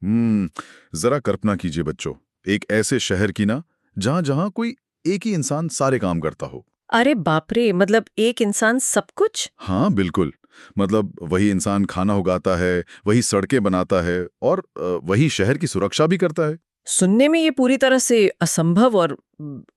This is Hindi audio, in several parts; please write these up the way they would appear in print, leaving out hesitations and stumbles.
जरा कल्पना कीजिए बच्चों, एक ऐसे शहर की ना, जहां जहां कोई एक ही इंसान सारे काम करता हो। अरे बाप रे, मतलब एक इंसान सब कुछ। हाँ बिल्कुल। मतलब वही इंसान खाना उगाता है, वही सड़कें बनाता है और वही शहर की सुरक्षा भी करता है। सुनने में ये पूरी तरह से असंभव और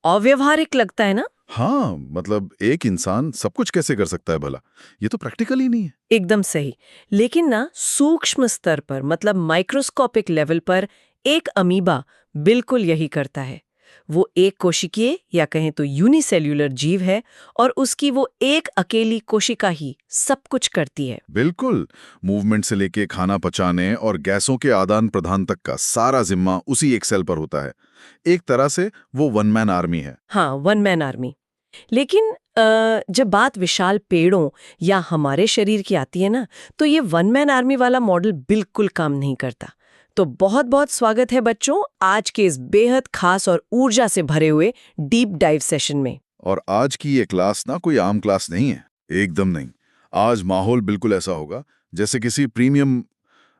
अव्यवहारिक लगता है ना। हाँ, मतलब एक इंसान सब कुछ कैसे कर सकता है भला? ये तो प्रैक्टिकल ही नहीं है। एकदम सही। लेकिन ना सूक्ष्म स्तर पर, मतलब माइक्रोस्कोपिक लेवल पर, एक अमीबा बिल्कुल यही करता है। वो एक कोशिकीय या कहें तो यूनिसेल्यूलर जीव है, और उसकी वो एक अकेली कोशिका ही सब कुछ करती है। बिल्कुल। मूवमेंट से लेके खाना पचाने और गैसों के आदान प्रदान तक का सारा जिम्मा उसी एक सेल पर होता है। एक तरह से वो वन मैन आर्मी है। हाँ, वन मैन आर्मी। लेकिन जब बात विशाल पेड़ों या हमारे शरीर की आती है ना, तो ये वन मैन आर्मी वाला मॉडल बिल्कुल काम नहीं करता। तो बहुत बहुत स्वागत है बच्चों, आज के इस बेहद खास और ऊर्जा से भरे हुए डीप डाइव सेशन में। और आज की ये क्लास ना कोई आम क्लास नहीं है, एकदम नहीं। आज माहौल बिल्कुल ऐसा होगा जैसे किसी प्रीमियम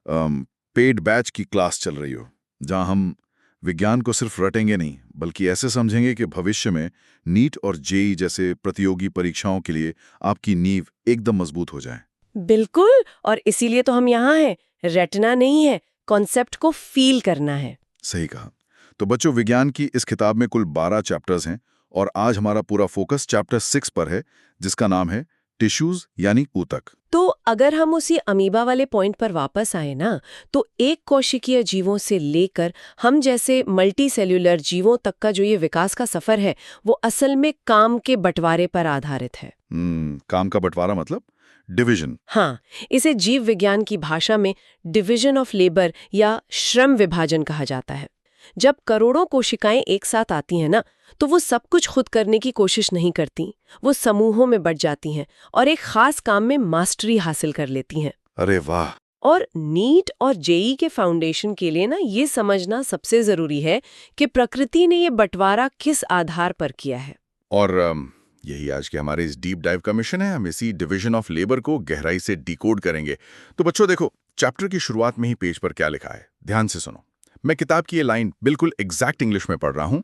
पेड बैच की क्लास चल रही हो, जहां हम विज्ञान को सिर्फ रटेंगे नहीं, बल्कि ऐसे समझेंगे कि भविष्य में नीट और जेई जैसे प्रतियोगी परीक्षाओं के लिए आपकी नींव एकदम मजबूत हो जाए। बिल्कुल, और इसीलिए तो हम यहाँ हैं। रटना नहीं है, कॉन्सेप्ट को फील करना है। सही कहा। तो बच्चों, विज्ञान की इस किताब में कुल 12 चैप्टर्स हैं और आज हमारा पूरा फोकस चैप्टर 6 पर है, जिसका नाम है टिश्यूज यानी ऊतक। तो अगर हम उसी अमीबा वाले पॉइंट पर वापस आए ना, तो एक कोशिकीय जीवों से लेकर हम जैसे मल्टी सेल्यूलर जीवों तक का जो ये विकास का सफर है, वो असल में काम के बंटवारे पर आधारित है। काम का बंटवारा मतलब डिवीजन। हाँ, इसे जीव विज्ञान की भाषा में डिवीजन ऑफ लेबर या श्रम विभाजन कहा जाता है। जब करोड़ों कोशिकाएं एक साथ आती हैं ना, तो वो सब कुछ खुद करने की कोशिश नहीं करती। वो समूहों में बट जाती हैं और एक खास काम में मास्टरी हासिल कर लेती हैं। अरे वाह। और नीट और जेई के फाउंडेशन के लिए ना ये समझना सबसे जरूरी है कि प्रकृति ने ये बंटवारा किस आधार पर किया है। और यही आज के हमारे इस डीप डाइव का मिशन है। हम इसी डिवीजन ऑफ लेबर को गहराई से डिकोड करेंगे। तो बच्चों देखो, चैप्टर की शुरुआत में ही पेज पर क्या लिखा है, ध्यान से सुनो। मैं किताब की ये लाइन बिल्कुल एग्जैक्ट इंग्लिश में पढ़ रहा हूं।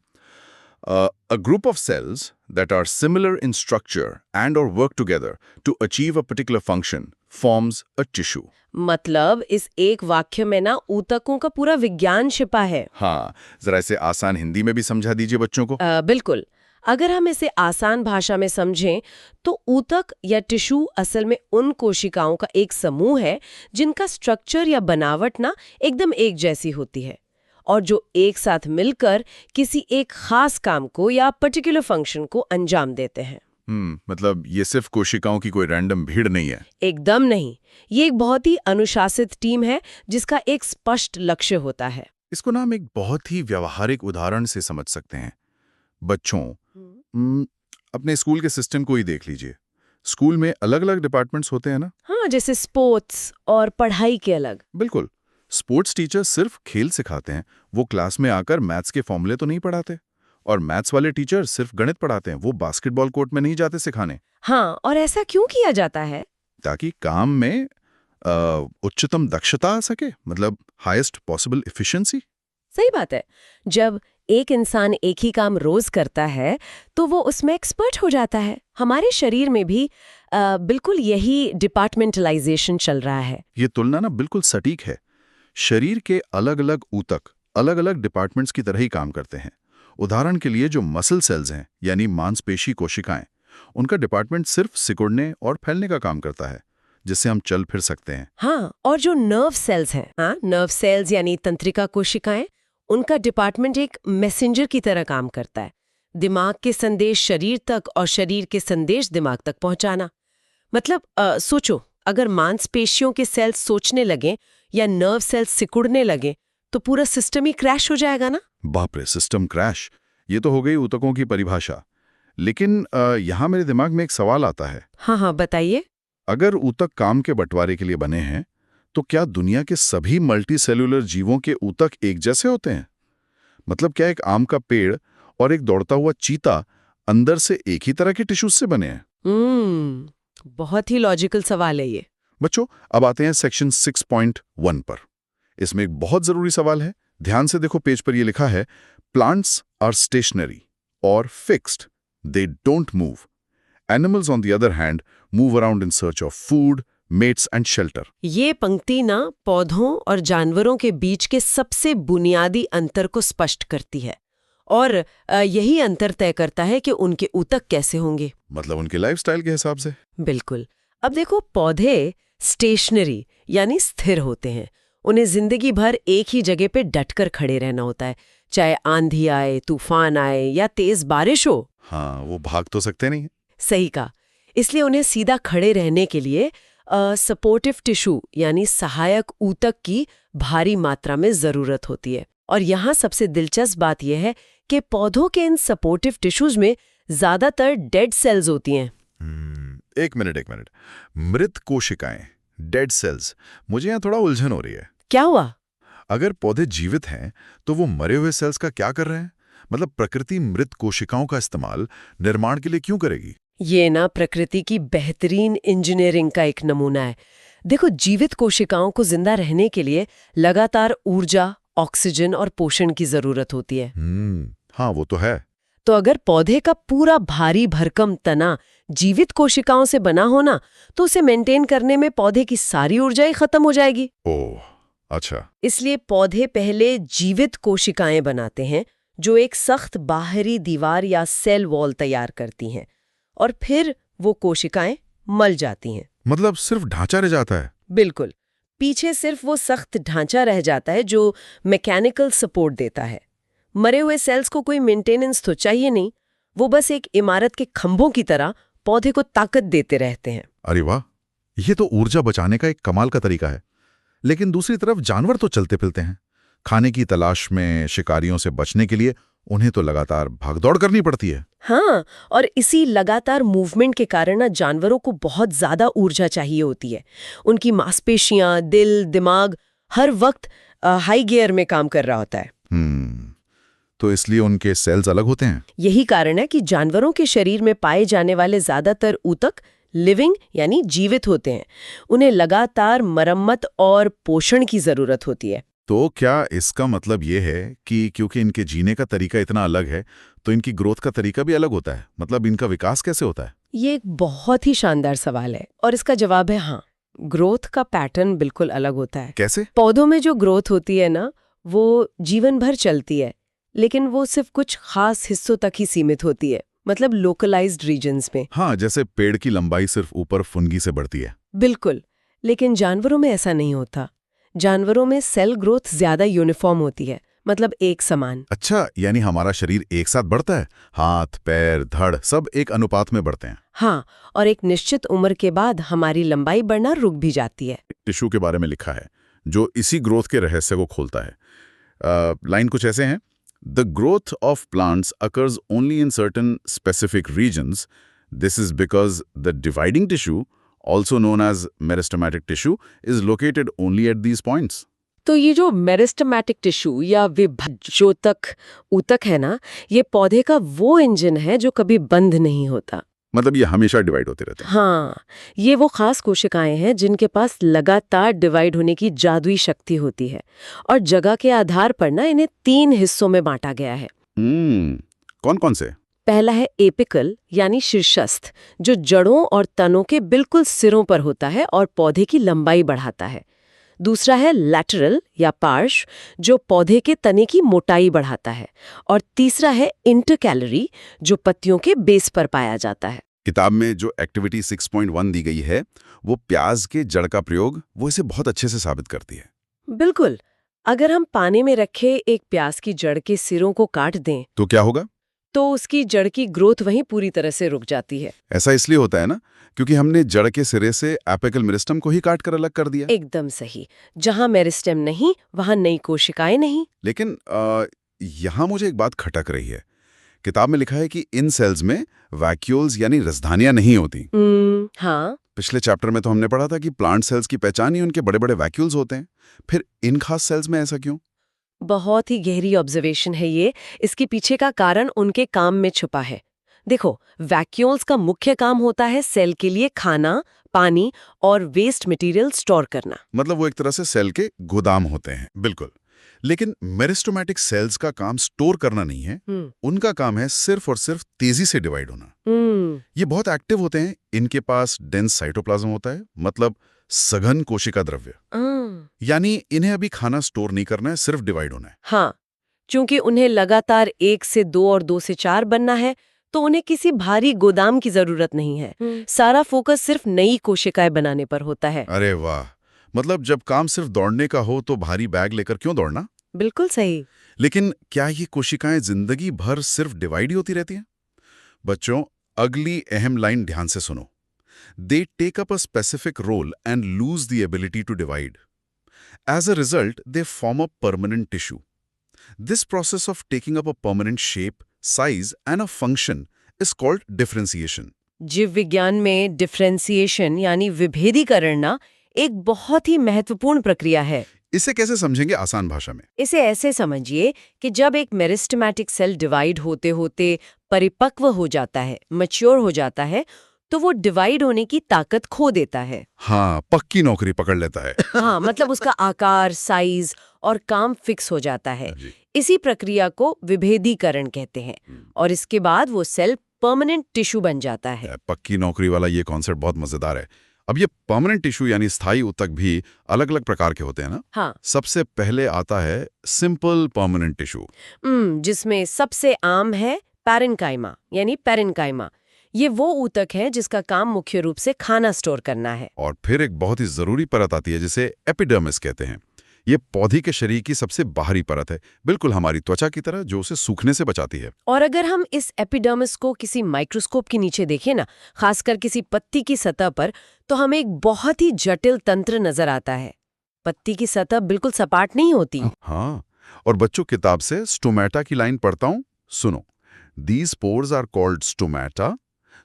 A group of cells that are similar in structure and or work together to achieve a particular function forms a tissue. मतलब इस एक वाक्य में ना ऊतकों का पूरा विज्ञान छिपा है। हाँ, जरा इसे आसान हिंदी में भी समझा दीजिए बच्चों को। बिल्कुल। अगर हम इसे आसान भाषा में समझें, तो ऊतक या टिश्यू असल में उन कोशिकाओं का एक समूह है जिनका स्ट्रक्चर या बनावट ना एकदम एक जैसी होती है, और जो एक साथ मिलकर किसी एक खास काम को या पर्टिकुलर फंक्शन को अंजाम देते हैं। मतलब ये सिर्फ कोशिकाओं की कोई रैंडम भीड़ नहीं है। एकदम नहीं। ये एक बहुत ही अनुशासित टीम है जिसका एक स्पष्ट लक्ष्य होता है। इसको ना हम एक बहुत ही व्यावहारिक उदाहरण से समझ सकते हैं। बच्चों, अपने स्कूल के सिस्टम को ही देख लीजिए। स्कूल में अलग अलग डिपार्टमेंट्स होते हैं ना। हाँ, जैसे स्पोर्ट्स और पढ़ाई के अलग। बिल्कुल। स्पोर्ट्स टीचर सिर्फ खेल सिखाते हैं, वो क्लास में आकर मैथ्स के फॉर्मूले तो नहीं पढ़ाते। और मैथ्स वाले टीचर सिर्फ गणित पढ़ाते हैं, वो बास्केटबॉल कोर्ट में नहीं जाते सिखाने। हाँ, और ऐसा क्यों किया जाता है? ताकि काम में उच्चतम दक्षता आ सके, मतलब हाईएस्ट पॉसिबल एफिशिएंसी। सही बात है। जब एक इंसान एक ही काम रोज करता है, तो वो उसमें एक्सपर्ट हो जाता है। हमारे शरीर में भी बिल्कुल यही डिपार्टमेंटलाइजेशन चल रहा है। ये तुलना ना बिल्कुल सटीक है। शरीर के अलग अलग ऊतक अलग अलग डिपार्टमेंट्स की तरह ही काम करते हैं। उदाहरण के लिए जो मसल सेल्स हैं, यानी मांसपेशी कोशिकाएं, उनका डिपार्टमेंट सिर्फ सिकुड़ने और फैलने का काम करता है, जिससे हम चल फिर सकते हैं। हाँ, और जो नर्व सेल्स हैं, हाँ, नर्व सेल्स यानी तंत्रिका कोशिकाएं, उनका डिपार्टमेंट एक मैसेंजर की तरह काम करता है। दिमाग के संदेश शरीर तक और शरीर के संदेश दिमाग तक पहुंचाना। मतलब सोचो, अगर मांसपेशियों के सेल्स सोचने लगे या नर्व सेल्स सिकुड़ने लगे, तो पूरा सिस्टम ही क्रैश हो जाएगा ना। बाप रे, सिस्टम क्रैश! ये तो हो गई ऊतकों की परिभाषा। लेकिन यहाँ मेरे दिमाग में एक सवाल आता है। हाँ हाँ, बताइए। अगर ऊतक काम के बंटवारे के लिए बने हैं, तो क्या दुनिया के सभी मल्टी सेल्यूलर जीवों के ऊतक एक जैसे होते हैं? मतलब क्या एक आम का पेड़ और एक दौड़ता हुआ चीता अंदर से एक ही तरह के टिश्यूज से बने हैं? बहुत ही लॉजिकल सवाल है ये। बच्चों, अब आते हैं सेक्शन 6.1 पर। इसमें एक बहुत जरूरी सवाल है। ध्यान से देखो, पेज पर ये लिखा है, प्लांट्स आर स्टेशनरी और fixed, they don't move. Animals on the other hand move around in search of food, mates and shelter. ये पंक्ति ना पौधों और जानवरों के बीच के सबसे बुनियादी अंतर को स्पष्ट करती है और यही अंतर तय करता है कि उनके ऊतक कैसे होंगे। मतलब उनके लाइफस्टाइल के हिसाब से। बिल्कुल। अब देखो, पौधे स्टेशनरी यानी स्थिर होते हैं। उन्हें जिंदगी भर एक ही जगह पे डटकर खड़े रहना होता है, चाहे आंधी आए, तूफान आए या तेज बारिश हो। हाँ, वो भाग तो सकते नहीं है। सही कहा। इसलिए उन्हें सीधा खड़े रहने के लिए सपोर्टिव टिश्यू यानी सहायक ऊतक की भारी मात्रा में जरूरत होती है। और यहाँ सबसे दिलचस्प बात यह है कि पौधों के इन सपोर्टिव टिश्यूज में ज्यादातर डेड सेल्स होती हैं। एक मिनट। मृत कोशिकाएं, डेड सेल्स, मुझे यहाँ थोड़ा उलझन हो रही है। क्या हुआ? अगर पौधे जीवित हैं तो वो मरे हुए सेल्स का क्या कर रहे हैं? मतलब प्रकृति मृत कोशिकाओं का इस्तेमाल निर्माण के लिए क्यों करेगी? ये ना प्रकृति की बेहतरीन इंजीनियरिंग का एक नमूना है। देखो, जीवित कोशिकाओं को जिंदा रहने के लिए लगातार ऊर्जा, ऑक्सीजन और पोषण की जरूरत होती है। हाँ, वो तो है। तो अगर पौधे का पूरा भारी भरकम तना जीवित कोशिकाओं से बना होना, तो उसे मेंटेन करने में पौधे की सारी ऊर्जा ही खत्म हो जाएगी। ओह, अच्छा। इसलिए पौधे पहले जीवित कोशिकाएं बनाते हैं जो एक सख्त बाहरी दीवार या सेल वॉल तैयार करती हैं, और फिर वो कोशिकाएं मल जाती हैं। मतलब सिर्फ ढांचा रह जाता है? बिल्कुल। पीछे सिर्फ वो सख्त ढांचा रह जाता है जो मैकेनिकल सपोर्ट देता है। मरे हुए सेल्स को कोई मेंटेनेंस तो चाहिए नहीं, वो बस एक इमारत के खंभों की तरह पौधे को ताकत देते रहते हैं। अरे वाह, ये तो ऊर्जा बचाने का एक कमाल का तरीका है। लेकिन दूसरी तरफ जानवर तो चलते फिरते हैं, खाने की तलाश में, शिकारियों से बचने के लिए उन्हें तो लगातार भागदौड़ करनी पड़ती है। हाँ, और इसी लगातार मूवमेंट के कारण ना जानवरों को बहुत ज्यादा ऊर्जा चाहिए होती है। उनकी मांसपेशियां, दिल, दिमाग हर वक्त हाई गियर में काम कर रहा होता है। तो इसलिए उनके सेल्स अलग होते हैं। यही कारण है कि जानवरों के शरीर में पाए जाने वाले ज्यादातर ऊतक लिविंग यानी जीवित होते हैं। उन्हें लगातार मरम्मत और पोषण की जरूरत होती है। तो क्या इसका मतलब ये है कि क्योंकि इनके जीने का तरीका इतना अलग है, तो इनकी ग्रोथ का तरीका भी अलग होता है? मतलब इनका विकास कैसे होता है? ये एक बहुत ही शानदार सवाल है और इसका जवाब है हाँ। ग्रोथ का पैटर्न बिल्कुल अलग होता है। कैसे? पौधों में जो ग्रोथ होती है ना, वो जीवन भर चलती है, लेकिन वो सिर्फ कुछ खास हिस्सों तक ही सीमित होती है, मतलब लोकलाइज्ड रीजन्स में। हाँ, जैसे पेड़ की लंबाई सिर्फ ऊपर फुनगी से बढ़ती है। बिल्कुल। लेकिन जानवरों में ऐसा नहीं होता। जानवरों में सेल ग्रोथ ज्यादा यूनिफॉर्म होती है, मतलब एक समान। अच्छा, यानी हमारा शरीर एक साथ बढ़ता है? हाथ, पैर, धड़ सब एक अनुपात में बढ़ते हैं? हाँ, और एक निश्चित उम्र के बाद हमारी लंबाई बढ़ना रुक भी जाती है। टिश्यू के बारे में लिखा है जो इसी ग्रोथ के रहस्य को खोलता है। लाइन कुछ ऐसे हैं, the growth of plants occurs only in certain specific regions. This is because the dividing tissue, also known as meristematic tissue, is located only at these points. तो ये जो मेरिस्टेमेटिक टिश्यू या विभाज्योतक ऊतक है ना, ये पौधे का वो इंजन है जो कभी बंद नहीं होता। मतलब ये हमेशा डिवाइड होते रहते हैं? हाँ, ये वो खास कोशिकाएं हैं जिनके पास लगातार डिवाइड होने की जादुई शक्ति होती है, और जगह के आधार पर ना इन्हें 3 हिस्सों में बांटा गया है। कौन कौन से? पहला है एपिकल यानी शीर्षस्थ, जो जड़ों और तनों के बिल्कुल सिरों पर होता है और पौधे की लंबाई बढ़ाता है। दूसरा है लैटरल या पार्श्व, जो पौधे के तने की मोटाई बढ़ाता है। और तीसरा है इंटरकैलरी, जो पत्तियों के बेस पर पाया जाता है। किताब में जो एक्टिविटी 6.1 दी गई है, वो प्याज के जड़ का प्रयोग, वो इसे बहुत अच्छे से साबित करती है। बिल्कुल। अगर हम पानी में रखे एक प्याज की जड़ के सिरों को काट दें तो क्या होगा? तो उसकी जड़ की ग्रोथ वहीं पूरी तरह से रुक जाती है। ऐसा इसलिए होता है ना, क्योंकि हमने जड़ के सिरे से एपिकल मेरिस्टम को ही काट कर अलग कर दिया। एकदम सही। जहां मेरिस्टेम नहीं, वहां नई कोशिकाएं नहीं। लेकिन यहाँ मुझे एक बात खटक रही है। किताब में लिखा है कि इन सेल्स में वैक्यूल्स यानी रसधानियां नहीं होती। हाँ। पिछले चैप्टर में तो हमने पढ़ा था कि प्लांट सेल्स की पहचान ही उनके बड़े बड़े वैक्यूल्स होते हैं। फिर इन खास सेल्स में ऐसा क्यों? बहुत ही गहरी ऑब्जर्वेशन है ये। इसके पीछे का कारण उनके काम में छुपा है। देखो, वैक्यूल्स का मुख्य काम होता है सेल के लिए खाना, पानी और वेस्ट मटेरियल स्टोर करना। मतलब वो एक तरह से सेल के गोदाम होते हैं, बिल्कुल। लेकिन मेरिस्टोमैटिक सेल्स का काम स्टोर करना नहीं है, उनका काम है सिर्फ और सिर्फ तेजी से डिवाइड होना। ये बहुत एक्टिव होते हैं, इनके पास डेंस साइटोप्लाज्म होता है, मतलब सघन कोशिका द्रव्य। यानी इन्हें अभी खाना स्टोर नहीं करना है, सिर्फ डिवाइड होना है। हाँ, क्योंकि उन्हें लगातार 1 से 2 और 2 से 4 बनना है, तो उन्हें किसी भारी गोदाम की जरूरत नहीं है। सारा फोकस सिर्फ नई कोशिकाएं बनाने पर होता है। अरे वाह, मतलब जब काम सिर्फ दौड़ने का हो तो भारी बैग लेकर क्यों दौड़ना? बिल्कुल सही। लेकिन क्या ये कोशिकाएं जिंदगी भर सिर्फ डिवाइड ही होती रहती हैं? बच्चों, अगली अहम लाइन ध्यान से सुनो। They take up a specific role and lose the ability to divide. As a result, they form a permanent tissue. This process of taking up a permanent shape, size, and a function is called differentiation. जीव विज्ञान में डिफरेंशिएशन यानी विभेदीकरण ना एक बहुत ही महत्वपूर्ण प्रक्रिया है। इसे कैसे समझेंगे आसान भाषा में? इसे ऐसे समझिए कि जब एक मेरिस्टेमेटिक सेल डिवाइड होते होते परिपक्व हो जाता है, मैच्योर हो जाता है, तो वो डिवाइड होने की ताकत खो देता है। हाँ, पक्की नौकरी पकड़ लेता है। हाँ, मतलब उसका आकार, साइज और काम फिक्स हो जाता है। इसी प्रक्रिया को विभेदीकरण कहते हैं और इसके बाद वो सेल परमानेंट टिश्यू बन जाता है। पक्की नौकरी वाला ये कॉन्सेप्ट बहुत मजेदार है। अब ये परमानेंट टिश्यू यानी स्थायी ऊतक भी अलग अलग प्रकार के होते हैं ना? हाँ। सबसे पहले आता है सिंपल परमानेंट टिश्यू, जिसमें सबसे आम है पैरेन्काइमा यानी पैरेन्काइमा। ये वो ऊतक है जिसका काम मुख्य रूप से खाना स्टोर करना है। और फिर एक बहुत ही जरूरी परत आती है जिसे एपिडर्मिस कहते हैं। ये पौधे के शरीर की सबसे बाहरी परत है, बिल्कुल हमारी त्वचा की तरह, जो उसे सूखने से बचाती है। और अगर हम इस एपिडर्मिस को किसी माइक्रोस्कोप के नीचे देखें ना, खासकर किसी पत्ती की सतह पर, तो हमें एक बहुत ही जटिल तंत्र नजर आता है। पत्ती की सतह बिल्कुल सपाट नहीं होती। हाँ, और बच्चों किताब से स्टोमेटा की लाइन पढ़ता हूँ, सुनो। These pores are called stomata.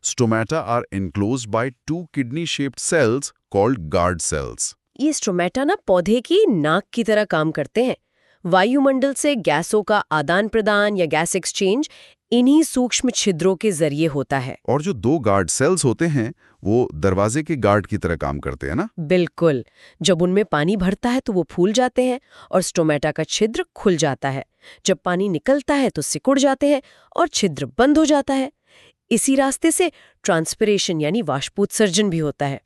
Stomata are enclosed by two kidney-shaped cells called guard cells. ये स्टोमेटा ना पौधे की नाक की तरह काम करते हैं। वायुमंडल से गैसों का आदान प्रदान या गैस एक्सचेंज इन्हीं सूक्ष्म छिद्रों के जरिए होता है। और जो दो गार्ड सेल्स होते हैं वो दरवाजे के गार्ड की तरह काम करते हैं ना? बिल्कुल। जब उनमें पानी भरता है तो वो फूल जाते हैं और स्टोमेटा का छिद्र खुल जाता है। जब पानी निकलता है तो सिकुड़ जाते हैं और छिद्र बंद हो जाता है। इसी रास्ते से ट्रांसपिरेशन यानी वाष्पोत्सर्जन भी होता है।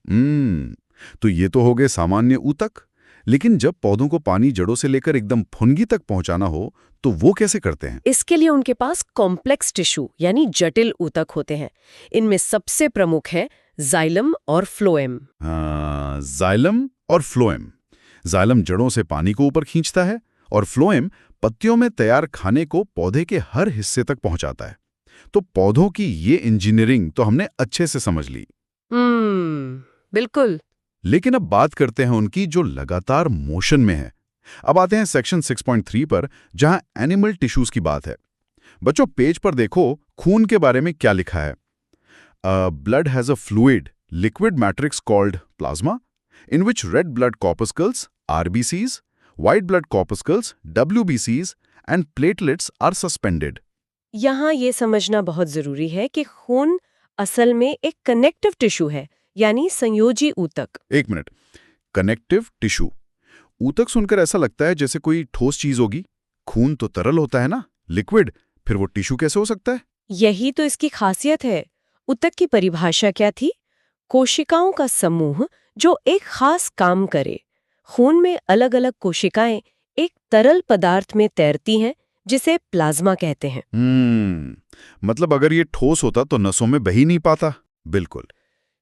तो ये तो हो गए सामान्य ऊतक। लेकिन जब पौधों को पानी जड़ों से लेकर एकदम फुनगी तक पहुंचाना हो तो वो कैसे करते हैं? इसके लिए उनके पास कॉम्प्लेक्स टिश्यू यानी जटिल ऊतक होते हैं। इनमें सबसे प्रमुख है जाइलम और फ्लोएम। जाइलम और फ्लोएम। जाइलम जड़ों से पानी को ऊपर खींचता है और फ्लोएम पत्तियों में तैयार खाने को पौधे के हर हिस्से तक पहुंचाता है। तो पौधों की ये इंजीनियरिंग तो हमने अच्छे से समझ ली। बिल्कुल। लेकिन अब बात करते हैं उनकी जो लगातार मोशन में है। अब आते हैं सेक्शन 6.3 पर, जहां एनिमल टिश्यूज की बात है। बच्चों, पेज पर देखो खून के बारे में क्या लिखा है। Blood has a fluid liquid matrix called plasma in which red blood corpuscles RBCs, white blood corpuscles WBCs and platelets are suspended. यहाँ ये समझना बहुत जरूरी है कि खून असल में एक कनेक्टिव टिश्यू है यानी संयोजी ऊतक। एक मिनट, कनेक्टिव टिश्यू। ऊतक सुनकर ऐसा लगता है जैसे कोई ठोस चीज होगी। खून तो तरल होता है ना, लिक्विड, फिर वो टिश्यू कैसे हो सकता है? यही तो इसकी खासियत है। ऊतक की परिभाषा क्या थी? कोशिकाओं का समूह जो एक खास काम करे। खून में अलग अलग कोशिकाएं एक तरल पदार्थ में तैरती हैं जिसे प्लाज्मा कहते हैं। मतलब अगर ये ठोस होता तो नसों में बह ही नहीं पाता। बिल्कुल।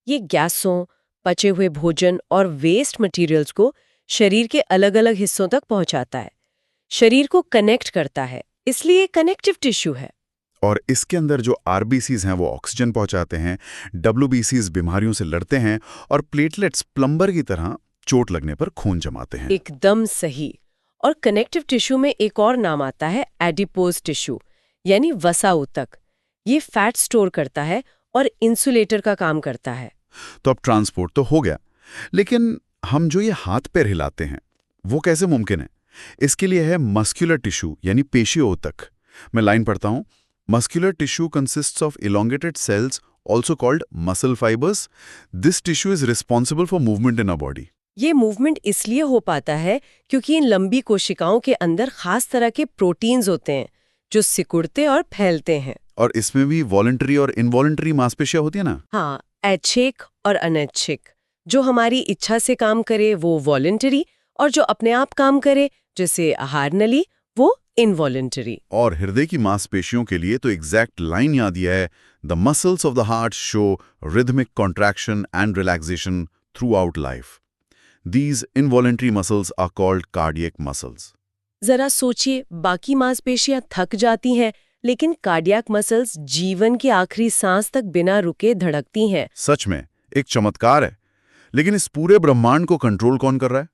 ये गैसों, पचे हुए भोजन और वेस्ट मटेरियल्स को शरीर के अलग अलग हिस्सों तक पहुंचाता है, शरीर को कनेक्ट करता है, इसलिए कनेक्टिव टिश्यू है। और इसके अंदर जो RBCs हैं वो ऑक्सीजन पहुंचाते हैं, WBCs बीमारियों से लड़ते हैं और प्लेटलेट्स प्लम्बर की तरह चोट लगने पर खून जमाते हैं। एकदम सही। और कनेक्टिव टिश्यू में एक और नाम आता है एडिपोज टिश्यू यानी वसा ऊतक। ये फैट स्टोर करता है और इंसुलेटर का काम करता है। तो अब ट्रांसपोर्ट तो हो गया, लेकिन हम जो ये हाथ पैर हिलाते हैं वो कैसे मुमकिन है? इसके लिए है मस्कुलर टिश्यू यानी पेशीय ऊतक। मैं लाइन पढ़ता हूं। Muscular tissue consists of elongated cells, also called muscle fibers. This tissue is responsible for movement in our body. ये मूवमेंट इसलिए हो पाता है क्योंकि इन लंबी कोशिकाओं के अंदर खास तरह के प्रोटीन्स होते हैं जो सिकुड़ते और फैलते हैं। और इसमें भी वॉलंटरी और इनवॉलंटरी मांसपेशियां होती है ना? हाँ, ऐच्छिक और अनैच्छिक। जो हमारी इच्छा से काम करे वो वॉलंटरी, और जो अपने आप काम करे जैसे आहार नली वो इनवॉलंटरी। और हृदय की मांसपेशियों के लिए तो एग्जैक्ट लाइन याद दिया है, the muscles of the heart show rhythmic contraction and relaxation throughout life. These involuntary muscles are called cardiac muscles. जरा सोचिए, बाकी मांसपेशियां थक जाती हैं लेकिन कार्डियक मसल्स जीवन की आखिरी सांस तक बिना रुके धड़कती हैं। सच में एक चमत्कार है। लेकिन इस पूरे ब्रह्मांड को कंट्रोल कौन कर रहा है?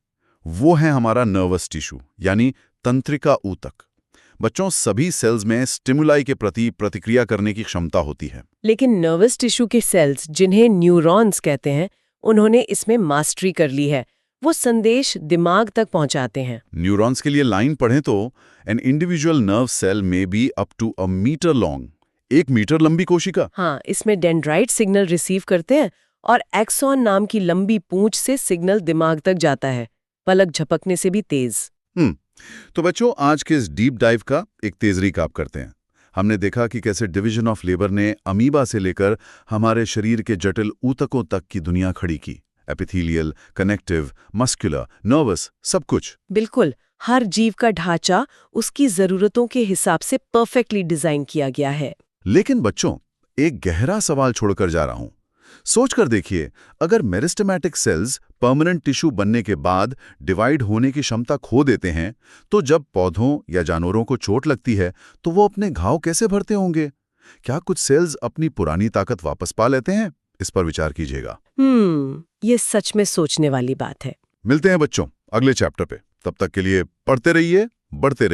वो है हमारा नर्वस टिश्यू, यानी तंत्रिका ऊतक। बच्चों, सभी सेल्स में स्टिमुलाई के प्रति प्रतिक्रिया करने की क्षमता होती है। लेकिन नर्वस टिश्यू के सेल्स, जिन्हें न्यूरॉन्स कहते हैं, उन्होंने इसमें मास्टरी कर ली है। वो संदेश दिमाग तक पहुंचाते हैं। न्यूरॉन्स के लिए लाइन पढ़ें तो an individual nerve cell may be up to a metre long, 1 metre लंबी कोशिका। हाँ, इसमें डेंड्राइट सिग्नल रिसीव करते हैं और एक्सॉन नाम की लंबी पूंछ से सिग्नल दिमाग तक जाता है, पलक झपकने से भी तेज। तो बच्चों, आज के इस डीप डाइव का एक तेज रिकाप करते हैं। हमने देखा कि कैसे डिवीजन ऑफ लेबर ने अमीबा से लेकर हमारे शरीर के जटिल ऊतकों तक की दुनिया खड़ी की। एपिथेलियल, कनेक्टिव, मस्कुलर, नर्वस, सब कुछ। बिल्कुल, हर जीव का ढांचा उसकी जरूरतों के हिसाब से परफेक्टली डिजाइन किया गया है। लेकिन बच्चों, एक गहरा सवाल छोड़कर जा रहा हूं। सोचकर देखिए, अगर मेरिस्टेमेटिक सेल्स परमानेंट टिश्यू बनने के बाद डिवाइड होने की क्षमता खो देते हैं, तो जब पौधों या जानवरों को चोट लगती है तो वो अपने घाव कैसे भरते होंगे? क्या कुछ सेल्स अपनी पुरानी ताकत वापस पा लेते हैं? इस पर विचार कीजिएगा। ये सच में सोचने वाली बात है। मिलते हैं बच्चों अगले चैप्टर पे। तब तक के लिए पढ़ते रहिए, बढ़ते रहिए।